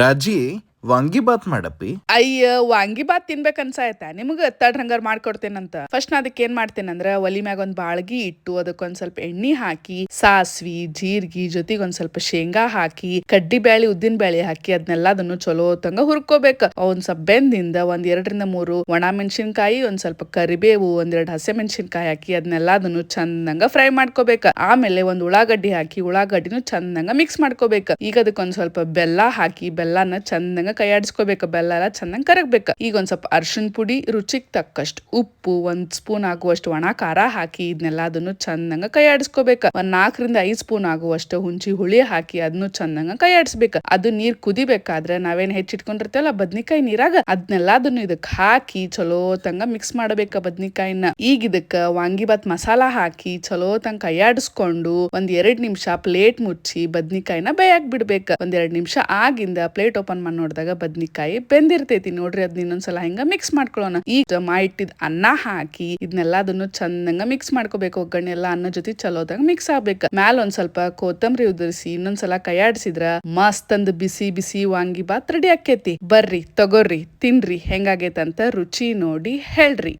ರಾಜಿ ವಾಂಗಿಬಾತ್ ಮಾಡಪ್ಪಿ. ಅಯ್ಯ ವಾಂಗಿಬಾತ್ ತಿನ್ಬೇಕ್ ಅನ್ಸಾಯ್ತಾ ನಿಮ್ಗ ತಡ್ರಿ ಹಂಗಾರ ಮಾಡ್ಕೊಡ್ತೇನಂತ. ಫಸ್ಟ್ ನಾ ಅದಕ್ಕೆ ಏನ್ ಮಾಡ್ತೇನಂದ್ರ ಒಲಿ ಮ್ಯಾಗ ಒಂದ್ ಬಾಳ್ಗಿ ಇಟ್ಟು ಅದಕ್ಕೊಂದ್ ಸ್ವಲ್ಪ ಎಣ್ಣಿ ಹಾಕಿ ಸಾಸ್ವಿ ಜೀರ್ಗಿ ಜೊತೆಗೆ ಒಂದ್ ಸ್ವಲ್ಪ ಶೇಂಗಾ ಹಾಕಿ ಕಡ್ಡಿ ಬ್ಯಾಳಿ ಉದ್ದಿನ ಬ್ಯಾಳಿ ಹಾಕಿ ಅದನ್ನೆಲ್ಲದನ್ನು ಚಲೋ ತಂಗ ಹುರ್ಕೋಬೇಕ. ಒಂದ್ ಸ್ವಲ್ಪ ಬೆಂದಿಂದ ಒಂದ್ 2 3 ಒಣ ಮೆಣಸಿನ್ಕಾಯಿ ಒಂದ್ ಸ್ವಲ್ಪ ಕರಿಬೇವು 1 2 ಹಸಿ ಮೆಣಸಿನ್ಕಾಯಿ ಹಾಕಿ ಅದನ್ನೆಲ್ಲದನ್ನು ಚಂದಂಗ ಫ್ರೈ ಮಾಡ್ಕೋಬೇಕ. ಆಮೇಲೆ ಒಂದ್ ಉಳ್ಳಾಗಡ್ಡಿ ಹಾಕಿ ಉಳ್ಳಾಗಡ್ಡಿನೂ ಚಂದಂಗ ಮಿಕ್ಸ್ ಮಾಡ್ಕೋಬೇಕ. ಈಗ ಅದಕ್ಕೊಂದ್ ಸ್ವಲ್ಪ ಬೆಲ್ಲ ಹಾಕಿ ಬೆಲ್ಲನ ಚಂದಂಗ ಕೈಯಾಡಿಸ್ಕೋಬೇಕು. ಬೆಲ್ಲ ಎಲ್ಲ ಚಂದಂಗ ಕರಗ್ಬೇಕು. ಈಗ ಒಂದ್ ಸ್ವಲ್ಪ ಅರ್ಶಿನ ಪುಡಿ, ರುಚಿಗೆ ತಕ್ಕಷ್ಟು ಉಪ್ಪು, 1 ಸ್ಪೂನ್ ಆಗುವಷ್ಟು ಒಣ ಖಾರ ಹಾಕಿ ಇದನ್ನೆಲ್ಲ ಅದನ್ನು ಚಂದಂಗ ಕೈಯಾಡಿಸ್ಕೋಬೇಕ. ಒಂದ್ 4 ರಿಂದ 5 ಸ್ಪೂನ್ ಆಗುವಷ್ಟು ಹುಂಚಿ ಹುಳಿ ಹಾಕಿ ಅದನ್ನು ಚಂದಂಗ ಕೈಯಾಡಿಸ್ಬೇಕ. ಅದು ನೀರ್ ಕುದಿಬೇಕಾದ್ರೆ ನಾವೇನ್ ಹೆಚ್ಚಿಟ್ಕೊಂಡಿರ್ತೇವಲ್ಲ ಬದ್ನಿಕಾಯಿ ನೀರಾಗ ಅದನ್ನೆಲ್ಲ ಅದನ್ನು ಇದಕ್ ಹಾಕಿ ಚಲೋ ತಂಗ ಮಿಕ್ಸ್ ಮಾಡಬೇಕ ಬದ್ನಿಕಾಯಿನ. ಈಗ ಇದಕ್ಕ ವಾಂಗಿಬಾತ್ ಮಸಾಲ ಹಾಕಿ ಚಲೋ ತಂಗ ಕೈಯಾಡಿಸ್ಕೊಂಡು ಒಂದ್ 2 ನಿಮಿಷ ಪ್ಲೇಟ್ ಮುಚ್ಚಿ ಬದ್ನಿಕಾಯಿನ ಬೇಯಕ್ ಬಿಡ್ಬೇಕ. ಒಂದ್ 2 ನಿಮಿಷ ಆಗಿಂದ ಪ್ಲೇಟ್ ಓಪನ್ ಮಾಡಿ ನೋಡಿದಾಗ ಬದ್ನಿಕಾಯಿ ಬೆಂದಿರ್ತೈತಿ ನೋಡ್ರಿ. ಅದ್ ಇನ್ನೊಂದ್ಸಲ ಹಿಂಗ ಮಿಕ್ಸ್ ಮಾಡ್ಕೊಳ್ಳೋಣ. ಈಗ ಮಾಡಿಟ್ಟಿದ್ ಅನ್ನ ಹಾಕಿ ಇದನ್ನೆಲ್ಲ ಅದನ್ನು ಚಂದಂಗ ಮಿಕ್ಸ್ ಮಾಡ್ಕೋಬೇಕು. ಒಗ್ಗರಣೆ ಎಲ್ಲ ಅನ್ನ ಜೊತೆ ಚಲೋದಂಗ ಮಿಕ್ಸ್ ಆಗ್ಬೇಕ. ಮ್ಯಾಲ ಒಂದ್ ಸ್ವಲ್ಪ ಕೊತ್ತಂಬರಿ ಉದುರಿಸಿ ಇನ್ನೊಂದ್ಸಲ ಕೈಯಾಡಿಸಿದ್ರ ಮಸ್ತ್ ಅಂದ್ ಬಿಸಿ ಬಿಸಿ ವಾಂಗಿಬಾತ್ ರೆಡಿ ಆಕೇತಿ. ಬರ್ರಿ ತಗೋರ್ರಿ ತಿನ್ರಿ ಹೆಂಗಾಗೈತಂತ ರುಚಿ ನೋಡಿ ಹೇಳ್ರಿ.